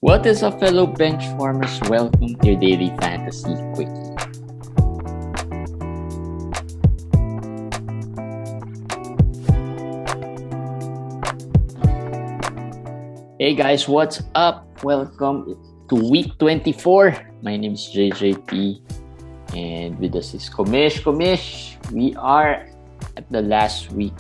What is up, fellow bench warmers? Welcome to your daily fantasy quickie. Hey guys, what's up? Welcome to week 24. My name is JJP, and with us is Komish. Komish, we are at the last week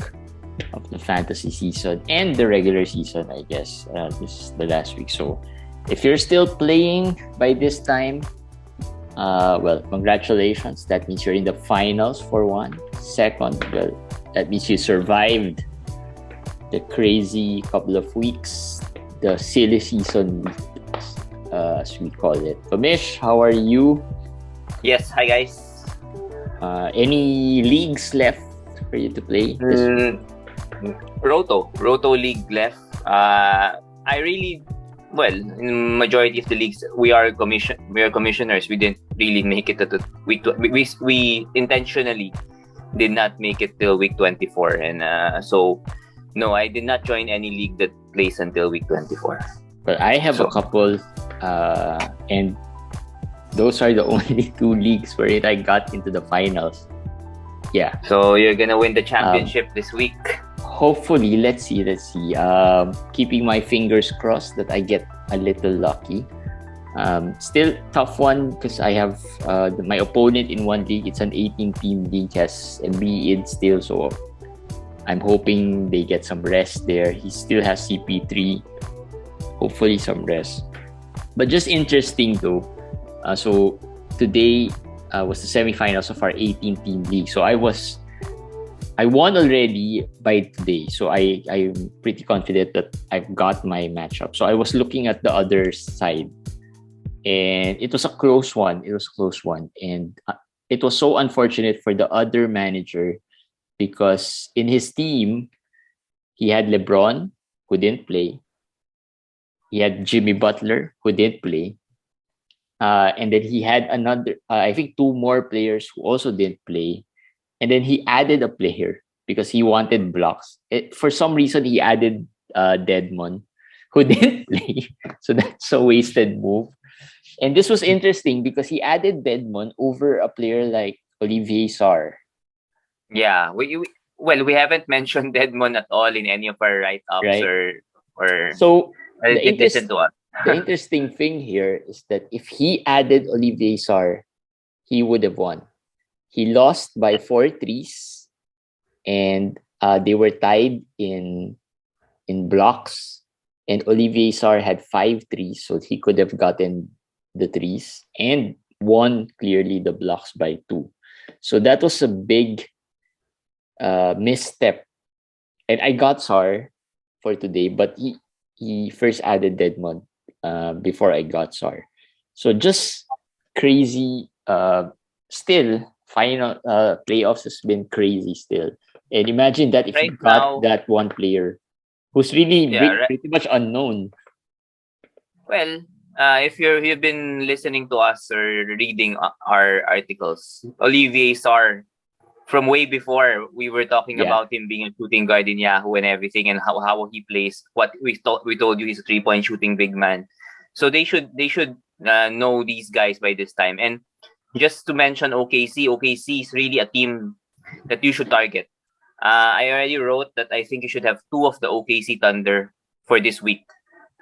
of the fantasy season and the regular season, I guess. This is the last week, so if you're still playing by this time, well, congratulations. That means you're in the finals for one. Second, well, that means you survived the crazy couple of weeks, the silly season, as we call it. Komish, how are you? Yes, hi guys. Any leagues left for you to play? Roto League left. In majority of the leagues, we are commissioners. We didn't really make it to the week. We intentionally did not make it till week 24, and so no, I did not join any league that plays until week 24. But I have a couple, and those are the only two leagues where I got into the finals. Yeah. So you're gonna win the championship this week. Hopefully, let's see. Keeping my fingers crossed that I get a little lucky. Still tough one because I have my opponent in one league. It's an 18-team league, has Embiid still, so I'm hoping they get some rest there. He still has CP3. Hopefully some rest. But just interesting though. So today was the semifinals of our 18-team league. So I won already by today. So I'm pretty confident that I've got my matchup. So I was looking at the other side, and it was a close one. And it was so unfortunate for the other manager because in his team, he had LeBron, who didn't play. He had Jimmy Butler, who didn't play. And then he had another, I think two more players who also didn't play. And then he added a player because he wanted blocks. For some reason, he added Deadmon, who didn't play. So that's a wasted move. And this was interesting because he added Deadmon over a player like Olivier Sarr. Yeah, we haven't mentioned Deadmon at all in any of our write-ups, right? or so listen to us. The interesting thing here is that if he added Olivier Sarr, he would have won. He lost by 4 threes, and they were tied in blocks. And Olivier Sarr had 5 threes, so he could have gotten the threes and won clearly the blocks by 2. So that was a big misstep. And I got Sarr for today, but he first added Deadmon before I got Sarr. So just crazy. Still, final playoffs has been crazy still. And imagine that if you got that one player who's really pretty much unknown. Well, if you've been listening to us or reading our articles, Olivier Sarr, from way before, we were talking about him being a shooting guard in Yahoo and everything, and how he plays. What we told you, he's a 3-point shooting big man. So they should know these guys by this time. And just to mention OKC is really a team that you should target. I already wrote that I think you should have 2 of the OKC Thunder for this week.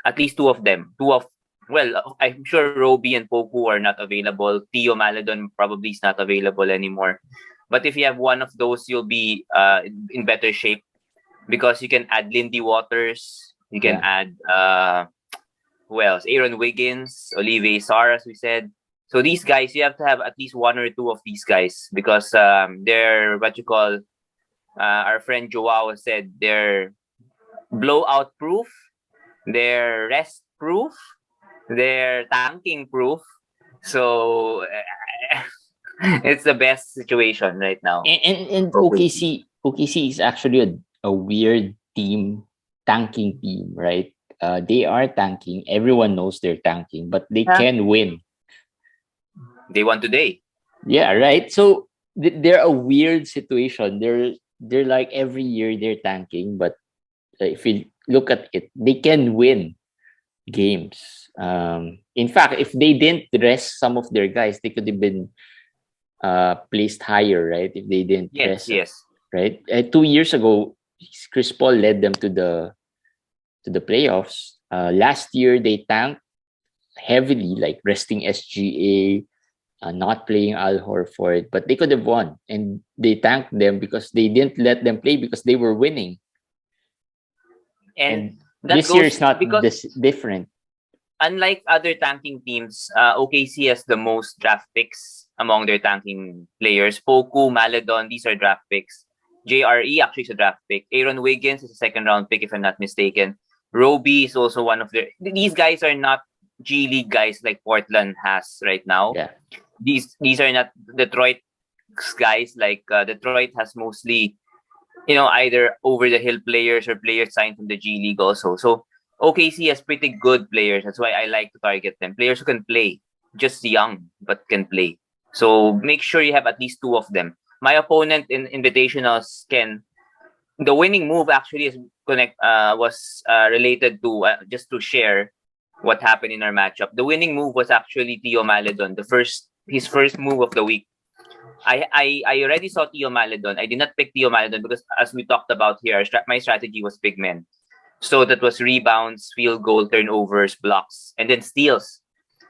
At least 2 of them. I'm sure Roby and Poku are not available. Theo Maledon probably is not available anymore. But if you have one of those, you'll be in better shape because you can add Lindy Waters. You can add who else? Aaron Wiggins, Olivier Sarr, as we said. So these guys, you have to have at least 1 or 2 of these guys because they're what you call, our friend Joao said, they're blowout proof, they're rest proof, they're tanking proof. So it's the best situation right now. And OKC is actually a weird team, tanking team, right? They are tanking. Everyone knows they're tanking, but they can win. They won today. Yeah, right. So they're a weird situation. They're like every year they're tanking, but if you look at it, they can win games. In fact, if they didn't rest some of their guys, they could have been placed higher, right? If they didn't Yes, rest, yes. right? 2 years ago, Chris Paul led them to the playoffs. Last year, they tanked heavily, like resting SGA, not playing Al Horford, but they could have won, and they tanked them because they didn't let them play because they were winning. And And that this year goes is not because this different. unlike other tanking teams, OKC has the most draft picks among their tanking players. Poku, Maledon, these are draft picks. JRE actually is a draft pick. Aaron Wiggins is a second round pick, if I'm not mistaken. Roby is also one of their. These guys are not G League guys like Portland has right now. Yeah, These are not Detroit guys like Detroit has mostly either over the hill players or players signed from the G League also. So OKC has pretty good players. That's why I like to target them. Players who can play, just young but can play. So make sure you have at least two of them. My opponent in Invitationals the winning move actually is related to just to share what happened in our matchup. The winning move was actually Theo Maledon, his first move of the week. I already saw Theo Maledon. I did not pick Theo Maledon because, as we talked about here, my strategy was big men. So that was rebounds, field goal, turnovers, blocks, and then steals.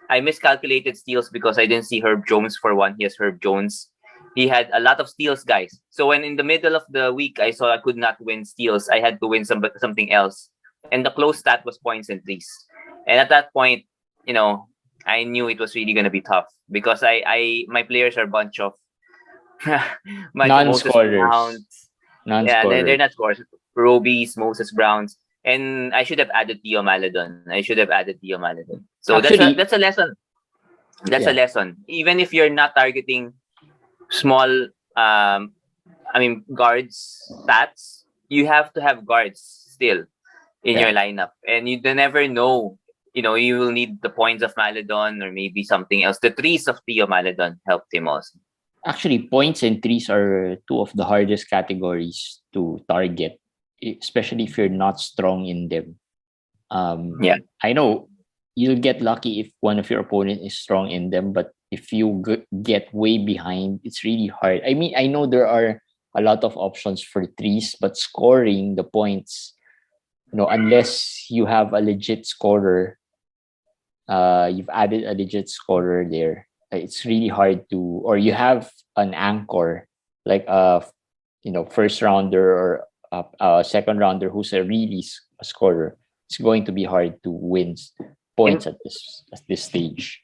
I miscalculated steals because I didn't see Herb Jones for one. He has Herb Jones. He had a lot of steals, guys. So when in the middle of the week I saw I could not win steals, I had to win something else. And the close stat was points and threes. And at that point, I knew it was really gonna be tough because my players are a bunch of Moses non-scorers, Browns. Yeah, they're non-scorers. not scores. Robies, Moses Browns. And I should have added Theo Maledon. So Actually, that's a lesson. That's a yeah, lesson. Even if you're not targeting small guards stats, you have to have guards still in your yeah. lineup. And you never know. You will need the points of Maledon or maybe something else. The threes of Theo Maledon helped him also. Actually, points and threes are two of the hardest categories to target, especially if you're not strong in them. Yeah. I know you'll get lucky if one of your opponent is strong in them, but if you get way behind, it's really hard. I mean, I know there are a lot of options for threes, but scoring the points, unless you have a legit scorer, you've added a legit scorer there. It's really hard to, or you have an anchor like first rounder or a second rounder who's a really scorer. It's going to be hard to win In points at this stage.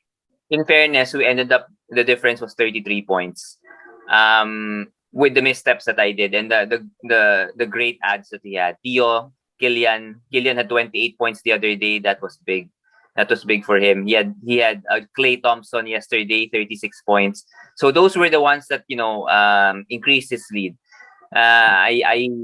in fairness, we ended up the difference was 33 points. With the missteps that I did and the great ads that he had. Killian had 28 points the other day. That was big. That was big for him. He had Klay Thompson yesterday, 36 points. So those were the ones that increased his lead. I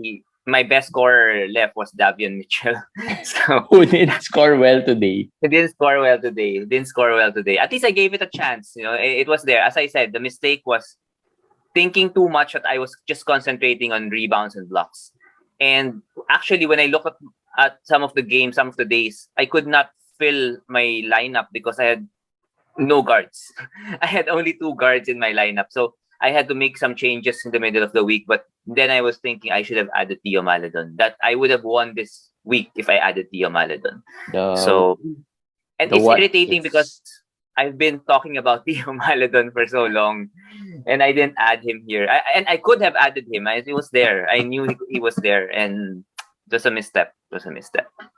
my best scorer left was Davion Mitchell. So Who did score well today? he didn't score well today. At least I gave it a chance. It was there. As I said, the mistake was thinking too much that I was just concentrating on rebounds and blocks. And actually, when I look at some of the games, some of the days, I could not fill my lineup because I had no guards. I had only two guards in my lineup. So I had to make some changes in the middle of the week. But then I was thinking I should have added Theo Maledon. That I would have won this week if I added Theo Maledon. The So, and the it's what irritating because ifs. I've been talking about Theo Maledon for so long, and I didn't add him here. I could have added him. He was there. I knew he was there, and just a misstep.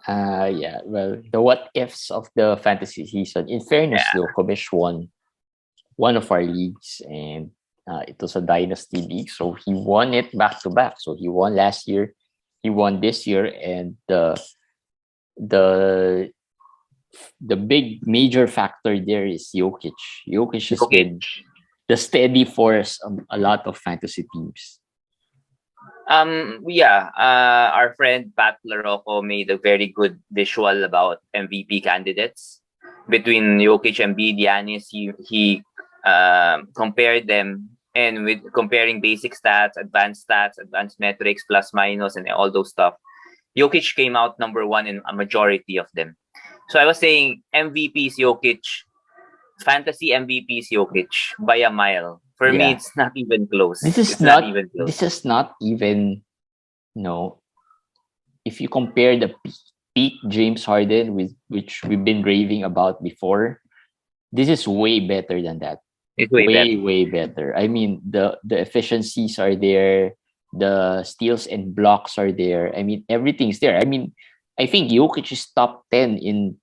Yeah. Well, the what ifs of the fantasy season. In fairness, Yeah. though, Komish won one of our leagues, and it was a dynasty league, so he won it back to back. So he won last year, he won this year, and the the big major factor there is Jokic. Jokic has Okay. been the steady force of a lot of fantasy teams. Yeah. Our friend Pat Larocco made a very good visual about MVP candidates between Jokic and Giannis. He compared them, and with comparing basic stats, advanced metrics, plus minus, and all those stuff. Jokic came out number one in a majority of them. So I was saying MVP is Jokic, fantasy MVP is Jokic by a mile. For me, Yeah. it's not even close. This is It's not not even close. this is not even, no, if you compare the peak James Harden with which we've been raving about before, this is way better than that. It's way better. Way better. I mean, the efficiencies are there, the steals and blocks are there. I mean, everything's there. I mean, I think Jokic is top 10 in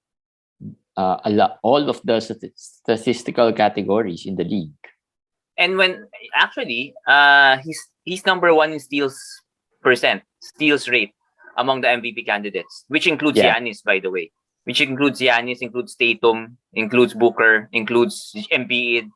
all of the statistical categories in the league. And when actually, he's number one in steals rate among the MVP candidates, which includes Yeah. Giannis, by the way. Which includes Giannis, includes Tatum, includes Booker, includes Embiid,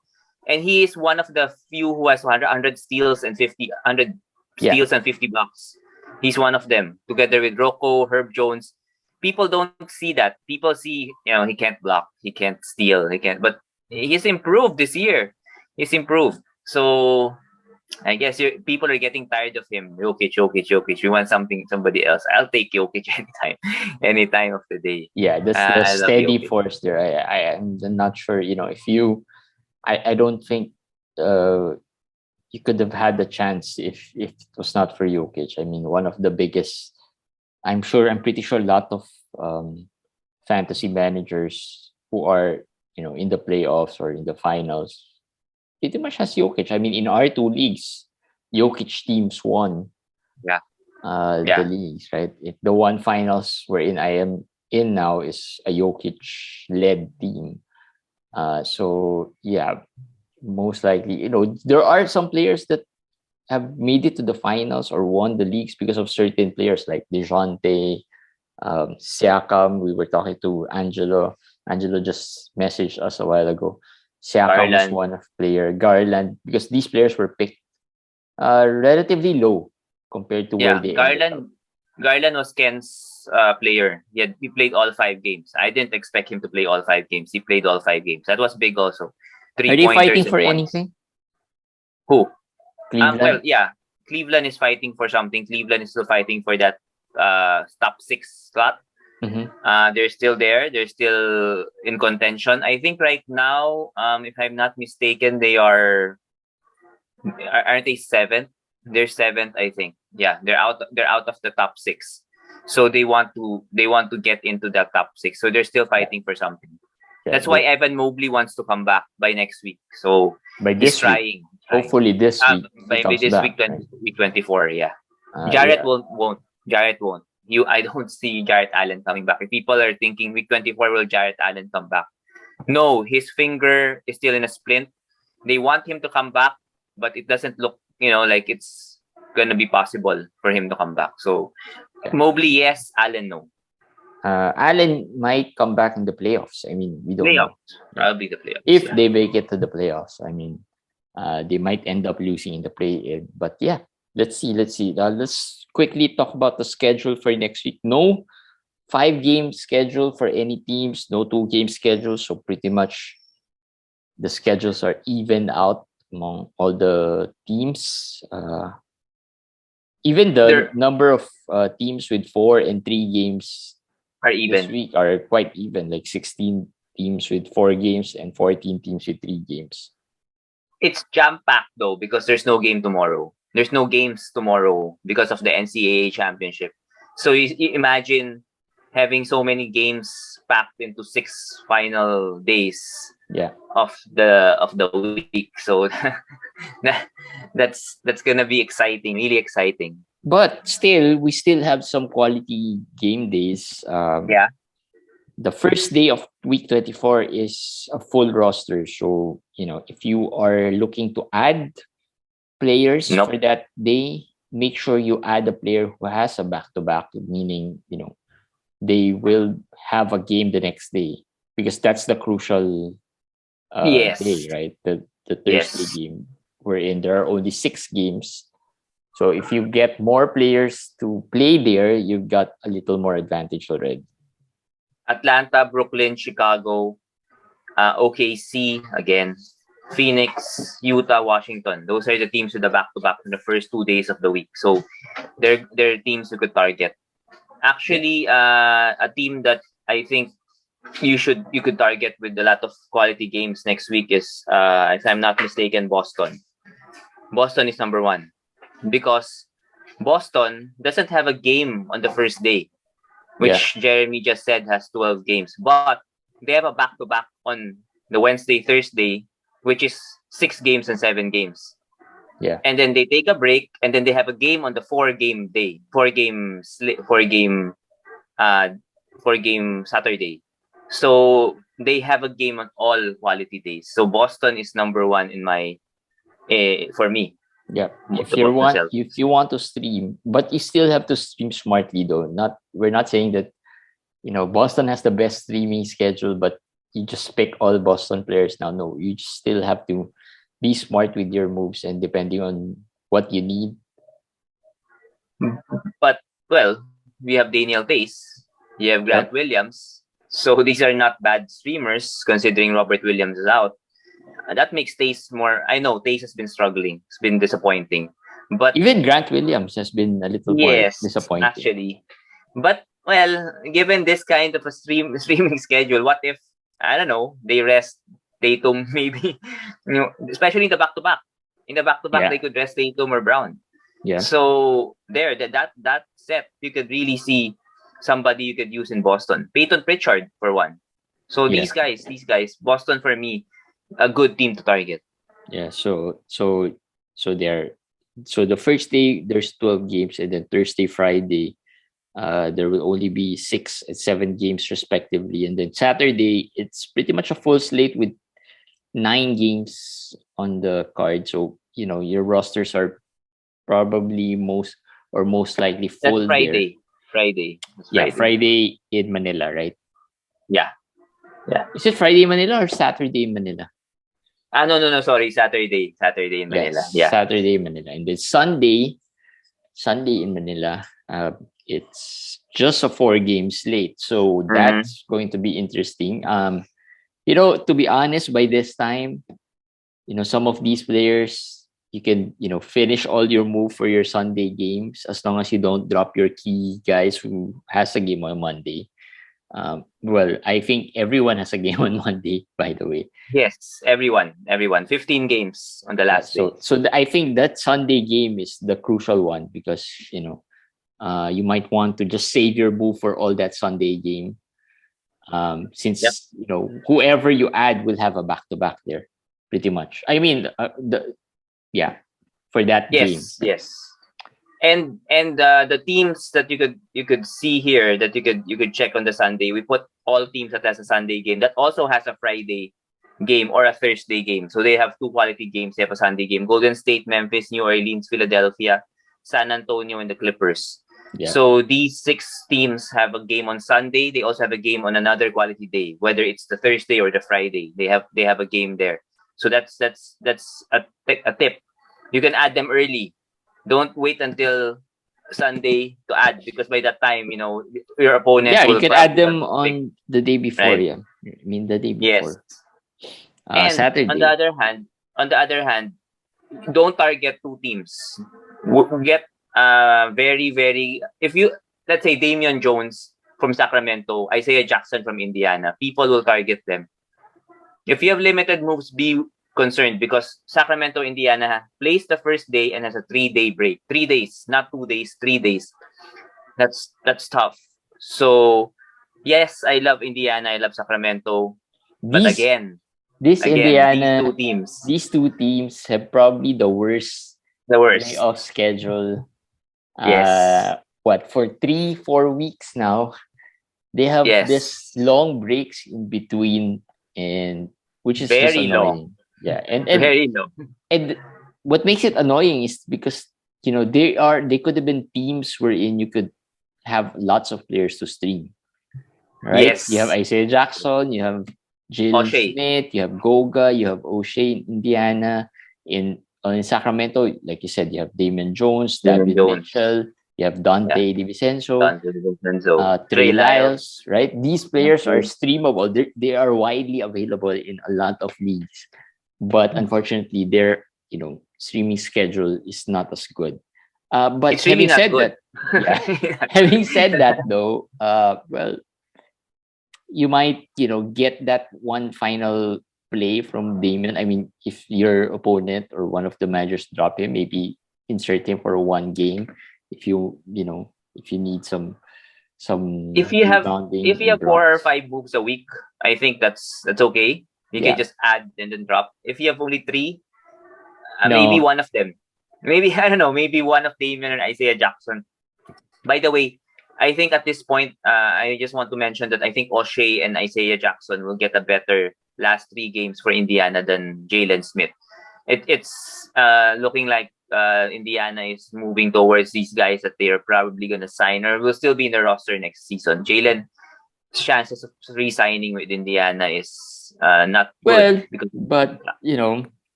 and he is one of the few who has 100 steals and 100 steals and 50 blocks. He's one of them, together with Rocco, Herb Jones. People don't see that. People see, he can't block, he can't steal, he can't. But he's improved this year. He's improved. So I guess people are getting tired of him. Jokic. We want somebody else. I'll take Jokic any time of the day. Yeah, that's the I love steady Jokic. force there. I'm not sure, if you, I don't think you could have had the chance if it was not for Jokic. I mean, one of the biggest, I'm pretty sure a lot of fantasy managers who are, in the playoffs or in the finals pretty much has Jokic. I mean, in our two leagues, Jokic teams won Yeah. the leagues, right? The one finals wherein I am in now is a Jokic-led team. So, yeah, most likely, there are some players that have made it to the finals or won the leagues because of certain players like DeJounte, Siakam. We were talking to Angelo. Angelo just messaged us a while ago. Siakam was one of player. Garland, because these players were picked relatively low compared to where they ended up. Garland was Ken's player. He played all 5 games. I didn't expect him to play all 5 games. He played all 5 games. That was big also. Are they fighting for anything? Who? Cleveland? Cleveland is fighting for something. Cleveland is still fighting for that top 6 slot. Mm-hmm. They're still there. They're still in contention. I think right now, if I'm not mistaken, they aren't they 7th? They're 7th, I think. Yeah, they're out of the top 6. So they want to get into the top 6. So they're still fighting for something. Yeah, that's why Evan Mobley wants to come back by next week. So by this week. Hopefully this week. By this week, 24, yeah. Jarrett won't. Jarrett won't. I don't see Jarrett Allen coming back. If people are thinking week 24, will Jarrett Allen come back? No, his finger is still in a splint. They want him to come back, but it doesn't look, like it's gonna be possible for him to come back. So Mobley, yes. Allen, no. Allen might come back in the playoffs. I mean, we don't know. Probably the playoffs. If they make it to the playoffs, I mean, they might end up losing in the play-in. But yeah, let's see. Let's quickly talk about the schedule for next week. No 5-game schedule for any teams. No 2-game schedule. So pretty much the schedules are even out among all the teams. Even the number of teams with 4 and 3 games are even. This week are quite even, like 16 teams with 4 games and 14 teams with 3 games. It's jam-packed though because there's no game tomorrow. There's no games tomorrow because of the NCAA championship. So you imagine having so many games packed into 6 final days of the week. So that's gonna be exciting, really exciting. But we still have some quality game days. The first day of week 24 is a full roster. So, if you are looking to add players for that day, make sure you add a player who has a back-to-back, meaning, they will have a game the next day because that's the crucial day, right? The Thursday game wherein there are only 6 games. So if you get more players to play there, you've got a little more advantage already. Atlanta, Brooklyn, Chicago, OKC again, Phoenix, Utah, Washington. Those are the teams with the back-to-back in the first 2 days of the week. So they're teams you could target. Actually, a team that I think you could target with a lot of quality games next week is, if I'm not mistaken, Boston. Boston is number one because Boston doesn't have a game on the first day, Yeah. which Jeremy just said has 12 games, but they have a back-to-back on the Wednesday, Thursday, which is 6 games and 7 games. Yeah. And then they take a break, and then they have a game on the 4-game day, 4-game Saturday. So they have a game on all quality days. So Boston is number one in my for me. Yeah. To put myself. If you want to stream, but you still have to stream smartly though. We're not saying that Boston has the best streaming schedule, but you just pick all Boston players now. No, you just still have to be smart with your moves and depending on what you need. But well, we have Daniel Tays, you have Grant Williams, so these are not bad streamers considering Robert Williams is out. And that makes Tays more. I know Tays has been struggling; it's been disappointing. But even Grant Williams has been a little more disappointing, actually. But well, given this kind of a streaming schedule, what if, I don't know, they rest Tatum maybe, especially in the back-to-back. In the back-to-back, they could rest Tatum or Brown. Yeah. So there, that set, you could really see somebody you could use in Boston. Peyton Pritchard for one. So these guys, Boston for me, a good team to target. Yeah. So the first day there's 12 games, and then Thursday, Friday, there will only be 6 and 7 games respectively, and then Saturday it's pretty much a full slate with 9 games on the card. So your rosters are probably most likely full. That's Friday. There. Friday. Yeah, Friday in Manila, right? Yeah. Is it Friday in Manila or Saturday in Manila? No. Sorry, Saturday in Manila. Yes, Saturday in Manila, and then Sunday in Manila. It's just a 4-game slate, so that's going to be interesting. To be honest, by this time, some of these players, you can, finish all your move for your Sunday games as long as you don't drop your key guys who has a game on Monday. Well, I think everyone has a game on Monday, by the way. Yes, everyone. 15 games on the last day. So I think that Sunday game is the crucial one because, you might want to just save your move for all that Sunday game. Since whoever you add will have a back-to-back there, pretty much. I mean, for that game. Yes. And the teams that you could see here that you could check on the Sunday. We put all teams that has a Sunday game that also has a Friday game or a Thursday game. So they have 2 quality games. They have a Sunday game: Golden State, Memphis, New Orleans, Philadelphia, San Antonio, and the Clippers. Yeah. So these 6 teams have a game on Sunday. They also have a game on another quality day, whether it's the Thursday or the Friday. They have a game there. So that's a tip. You can add them early. Don't wait until Sunday to add, because by that time, your opponent. Yeah, you can add them on the day before. Right? Yeah, I mean the day before. Yes. And Saturday. On the other hand, don't target 2 teams. Get very, very. If you, let's say, Damian Jones from Sacramento, Isaiah Jackson from Indiana, people will target them. If you have limited moves, be concerned, because Sacramento, Indiana plays the first day and has a 3-day break. 3 days, not 2 days, 3 days. That's tough. So yes, I love Indiana, I love Sacramento, but again, these two teams have probably the worst playoff schedule. Yes. For 3-4 weeks now, they have this long breaks in between, and which is very just annoying. Long. Yeah, and very long. And what makes it annoying is because they could have been teams wherein you could have lots of players to stream. Right? Yes. You have Isaiah Jackson, you have Jalen Smith, you have Goga, you have O'Shea in Indiana. In Sacramento, like you said, you have Damian Jones, David Mitchell, you have Dante DiVincenzo, Trey Lyles, right? These players are streamable. They are widely available in a lot of leagues. But unfortunately, their streaming schedule is not as good. But it's really having said that though, well, you might, get that one final play from Damien. I mean, if your opponent or one of the managers drop him, maybe insert him for one game. If if you need some If you have rebounding and 4 or drops. 5 moves a week, I think that's okay. You can Yeah. just add and then drop. If you have only 3, maybe No. one of them. Maybe I don't know. Maybe one of Damien and Isaiah Jackson. By the way, I think at this point, I just want to mention that I think O'Shea and Isaiah Jackson will get a better last 3 games for Indiana than Jalen Smith. It's looking like Indiana is moving towards these guys that they are probably going to sign or will still be in the roster next season. Jalen's chances of re-signing with Indiana is not good Well, because but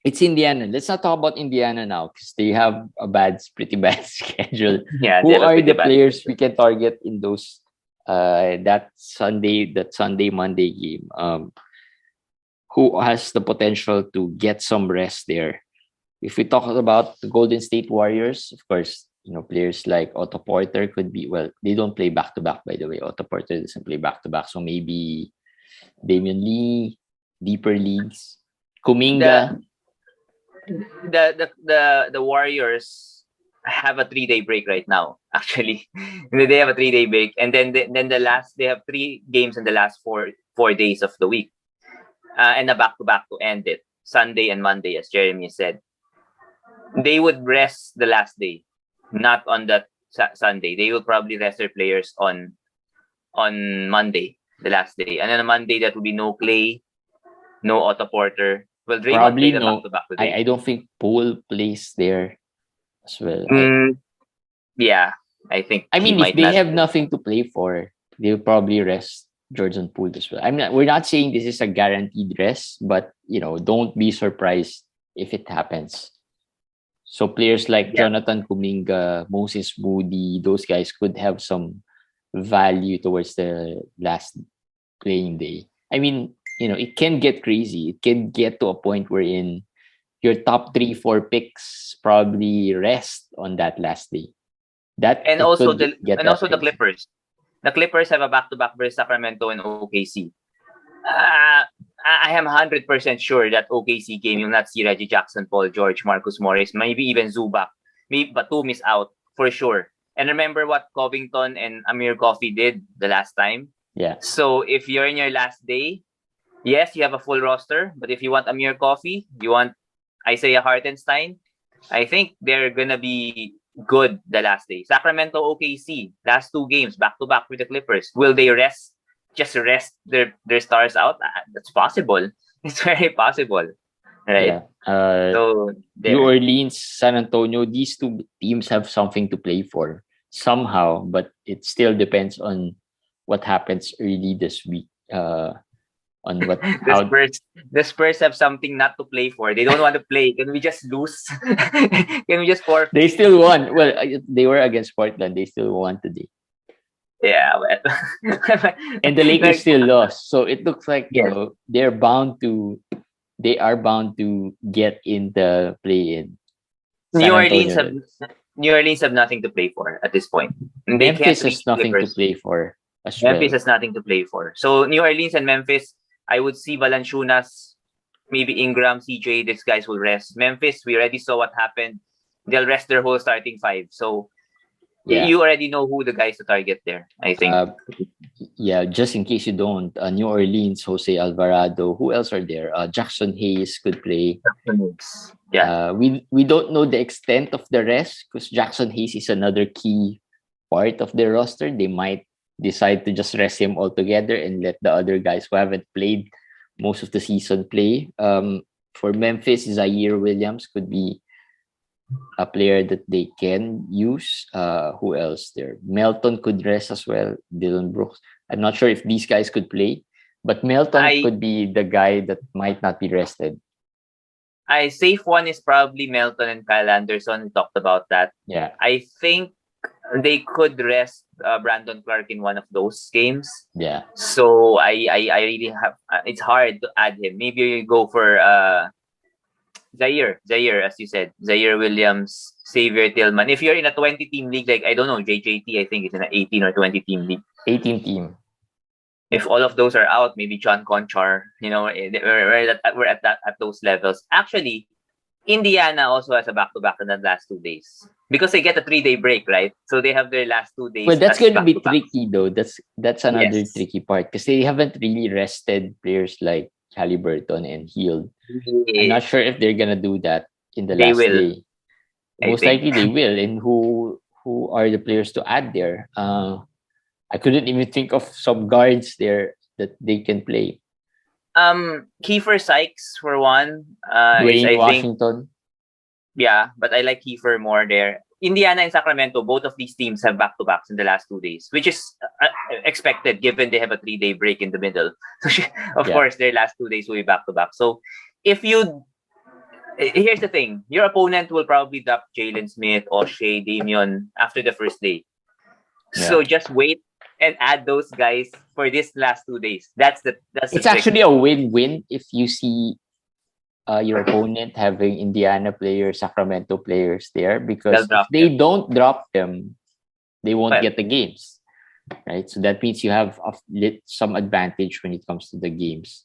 it's Indiana. Let's not talk about Indiana now because they have a pretty bad schedule. yeah, they Who have a are pretty the bad players we schedule. can target in those that Sunday Monday game? Who has the potential to get some rest there? If we talk about the Golden State Warriors, of course, players like Otto Porter could be, well, they don't play back to back, by the way. Otto Porter doesn't play back to back. So maybe Damian Lee, deeper leagues. The Kuminga. the Warriors have a 3-day break right now. Actually, they have a 3-day break, and then they have 3 games in the last four days of the week, and a back to back to end it. Sunday and Monday, as Jeremy said. They would rest the last day, not on that Sunday. They will probably rest their players on Monday, the last day, and then on Monday that will be no Clay, no Otto Porter. Well, Draymond Probably played a back no. to back I today. don't think Poole plays there as well. Yeah, I think I he mean, if might they not. have nothing to play for, they'll probably rest Jordan Poole as well. We're not saying this is a guaranteed rest, but don't be surprised if it happens. So players like Yeah, Jonathan Kuminga, Moses Moody, those guys could have some value towards the last playing day. I mean, it can get crazy. It can get to a point wherein your top 3, 4 picks probably rest on that last day. That and it also could the get and that also the crazy. Clippers. The Clippers have a back to back versus Sacramento and OKC. Uh, I am 100% sure that OKC game you'll not see Reggie Jackson, Paul George, Marcus Morris, maybe even Zubac. Maybe Batum is out for sure. And remember what Covington and Amir Coffey did the last time. Yeah. So if you're in your last day, yes, you have a full roster. But if you want Amir Coffey, you want Isaiah Hartenstein, I think they're gonna be good the last day. Sacramento, OKC, last 2 games back to back with the Clippers. Will they rest? Just rest their stars out? That's possible. It's very possible, right? Yeah. So New there. Orleans, San Antonio, these two teams have something to play for somehow, but it still depends on what happens early this week. On what the how Spurs, the Spurs have something not to play for. They don't want to play. Can we just lose? Can we just they forfeit? still won. Well, they were against Portland. They still won today, Yeah, well, and the Lakers like still lost. So it looks like yes, they are bound to get in the play-in. New San Orleans Antonio have does. New Orleans have nothing to play for at this point. And they can't Memphis reach has nothing to Clippers. play for as Memphis well. has nothing to play for. So New Orleans and Memphis, I would see Valanciunas, maybe Ingram, CJ. These guys will rest. Memphis, we already saw what happened. They'll rest their whole starting 5. So Yeah. you already know who the guys to target there. I think. Yeah, just in case you don't, New Orleans, Jose Alvarado. Who else are there? Jackson Hayes could play. Yeah. We don't know the extent of the rest because Jackson Hayes is another key part of their roster. They might decide to just rest him altogether and let the other guys who haven't played most of the season play. For Memphis, Zaire Williams could be a player that they can use. Who else there? Melton could rest as well. Dylan Brooks. I'm not sure if these guys could play, but Melton I could be the guy that might not be rested. safe one is probably Melton and Kyle Anderson. We talked about that. Yeah. I think they could rest Brandon Clark in one of those games. Yeah. So I really have. It's hard to add him. Maybe you go for Zaire, as you said, Zaire Williams, Xavier Tillman. If you're in a 20-team league, like I don't know, JJT, I think it's in an 18 or 20-team league. 18 team. If all of those are out, maybe John Conchar, we're at those levels. Actually, Indiana also has a back-to-back in the last 2 days because they get a 3-day break, right? So they have their last 2 days Well, that's as going to be back-to-back. tricky though. That's another Yes. tricky part because they haven't really rested players like Halliburton and Hield. I'm not sure if they're gonna do that in the They last will, day. I Most think. likely they will. And who are the players to add there? I couldn't even think of some guards there that they can play. Kiefer Sykes for one. Is Dwayne I think Washington. Yeah, but I like Kiefer more there. Indiana and Sacramento, both of these teams have back-to-backs in the last 2 days, which is expected given they have a 3-day break in the middle. So of Yeah. course, their last 2 days will be back-to-back. So if you here's the thing, your opponent will probably drop Jalen Smith, O'Shea, Damian after the first day. So Yeah. just wait and add those guys for this last 2 days. That's the It's trick. actually a win-win if you see your opponent having Indiana players, Sacramento players there, because They'll if drop they them. don't drop them, they won't Well, get the games, right? So that means you have some advantage when it comes to the games.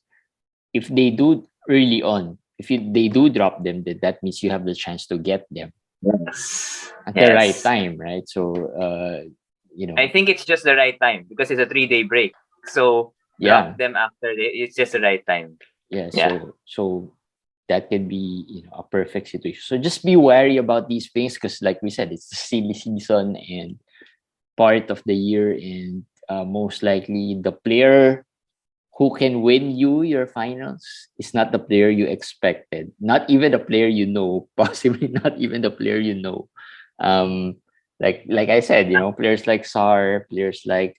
If they do early on, they do drop them, then that means you have the chance to get them yes. at the right Yes. time, right? So I think it's just the right time because it's a 3-day break. So yeah, drop them it's just the right time. yeah. Yeah. So that could be a perfect situation. So just be wary about these things because, like we said, it's the silly season and part of the year, and most likely the player who can win you your finals is not the player you expected, not even the player you know, possibly not even the player you know. Like I said, players like Sar, players like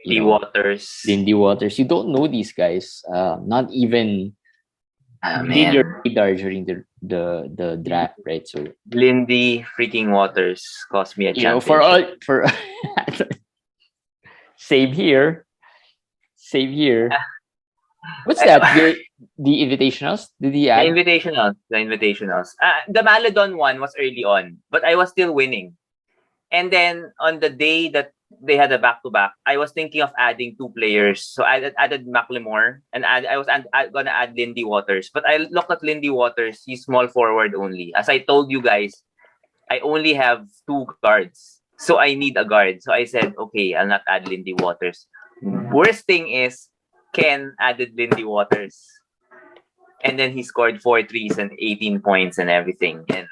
Lee Waters. Lindy Waters. You don't know these guys. Not even did your Man. radar during the draft, right? So Lindy freaking Waters cost me a for all championship. for same here, same here. What's that? The invitationals? Did he The add? invitationals. The Maladon one was early on, but I was still winning. And then on the day that they had a back-to-back, I was thinking of adding 2 players. So I added McLemore and I was gonna add Lindy Waters. But I looked at Lindy Waters. He's small forward only. As I told you guys, I only have 2 guards. So I need a guard. So I said, okay, I'll not add Lindy Waters. Worst thing is, Ken added Lindy Waters. And then he scored 4 threes and 18 points and everything. And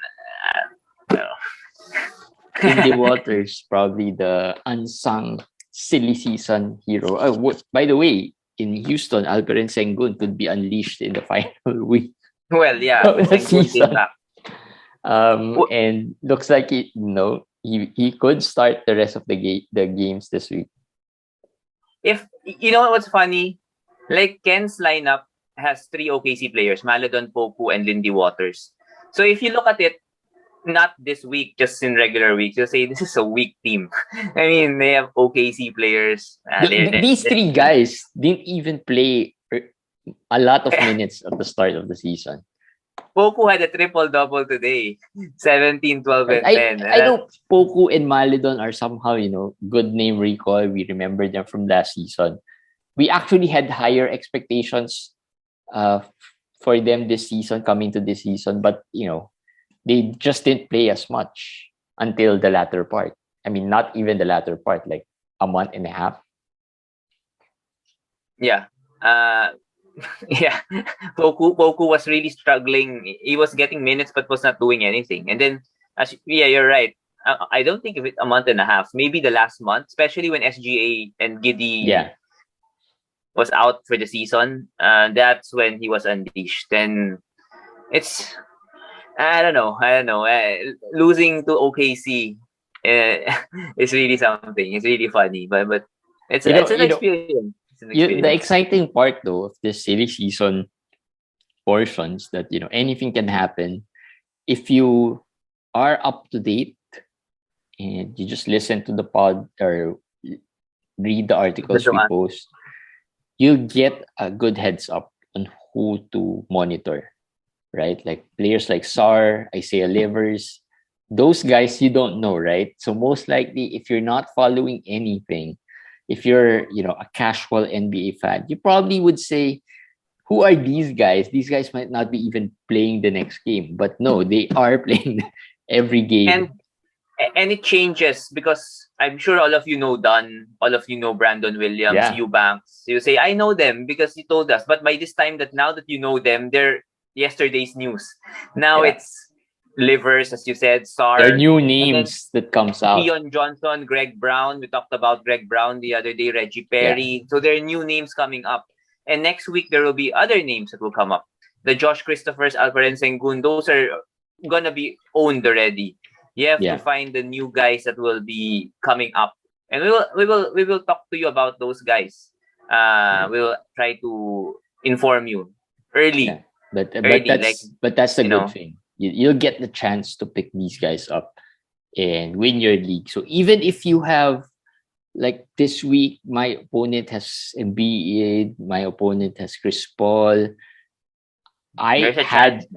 Lindy Waters, probably the unsung silly season hero. Oh, by the way, in Houston, Alperen Sengun could be unleashed in the final week well, yeah, of the Sengun came season. back. And looks like he could start the rest of the games this week. If you know what's funny, like Ken's lineup has 3 OKC players: Maladon, Poku, and Lindy Waters. So if you look at it, not this week, just in regular weeks, you'll say this is a weak team. I mean, they have OKC players. These 3 guys didn't even play a lot of minutes at the start of the season. Poku had a triple-double today. 17, 12, and 10. I know Poku and Maladon are somehow, good name recall. We remember them from last season. We actually had higher expectations for them this season, coming to this season. But, they just didn't play as much until the latter part. I mean, not even the latter part, like a month and a half. Yeah. Yeah. Poku was really struggling. He was getting minutes but was not doing anything. And then, you're right. I don't think of it a month and a half. Maybe the last month, especially when SGA and Giddy was out for the season. That's when he was unleashed. Then it's... I don't know. Losing to OKC is really something. It's really funny, but it's an experience. The exciting part, though, of this silly season portions that anything can happen if you are up to date and you just listen to the pod or read the articles we post. You'll get a good heads up on who to monitor. Right? Like players like Sar, Isaiah Livers, those guys you don't know, right? So most likely, if you're not following anything, if you're, a casual NBA fan, you probably would say, who are these guys? These guys might not be even playing the next game, but no, they are playing every game. And it changes because I'm sure all of you know Don, all of you know Brandon Williams, Yeah. Eubanks. You say, I know them because you told us. But by this time now that you know them, they're yesterday's news. Now Yeah. it's Livers, as you said, There are Sar, new and then names that comes out. Keon Johnson, Greg Brown. We talked about Greg Brown the other day, Reggie Yeah. Perry. So there are new names coming up. And next week, there will be other names that will come up. The Josh Christophers, Alperen Sengun, those are going to be owned already. You have to find the new guys that will be coming up. And we will talk to you about those guys. We will try to inform you early. Yeah. But early, that's a good thing. You'll get the chance to pick these guys up and win your league. So even if you have, like this week, my opponent has Embiid, my opponent has Chris Paul. I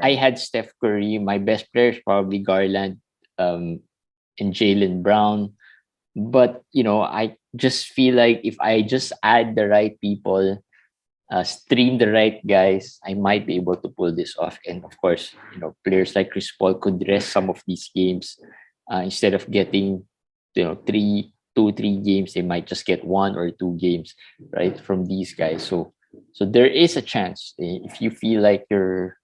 had Steph Curry. My best player is probably Garland, and Jaylen Brown. But I just feel like if I just add the right people, stream the right guys, I might be able to pull this off. And of course, players like Chris Paul could rest some of these games, instead of getting, 3 games. They might just get 1 or 2 games, right, from these guys. So there is a chance, if you feel like your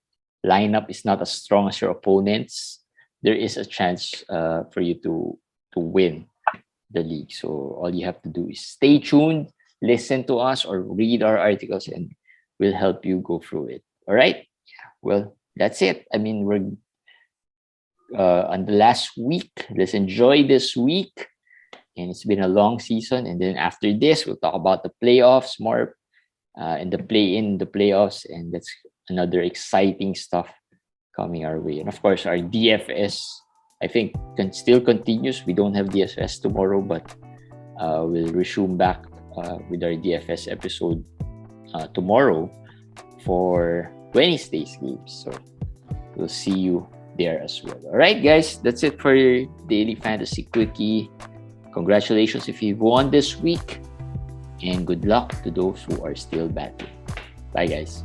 lineup is not as strong as your opponents, there is a chance for you to win the league. So all you have to do is stay tuned, listen to us, or read our articles, and we'll help you go through it. All right. Well, that's it. I mean, we're on the last week. Let's enjoy this week. And it's been a long season. And then after this, we'll talk about the playoffs more, and the play-in, the playoffs, and that's another exciting stuff coming our way. And of course, our DFS, I think, still continues. We don't have DFS tomorrow, but we'll resume back with our DFS episode tomorrow for Wednesday's games. So we'll see you there as well. All right, guys, that's it for your Daily Fantasy Quickie. Congratulations if you've won this week, and good luck to those who are still battling. Bye, guys.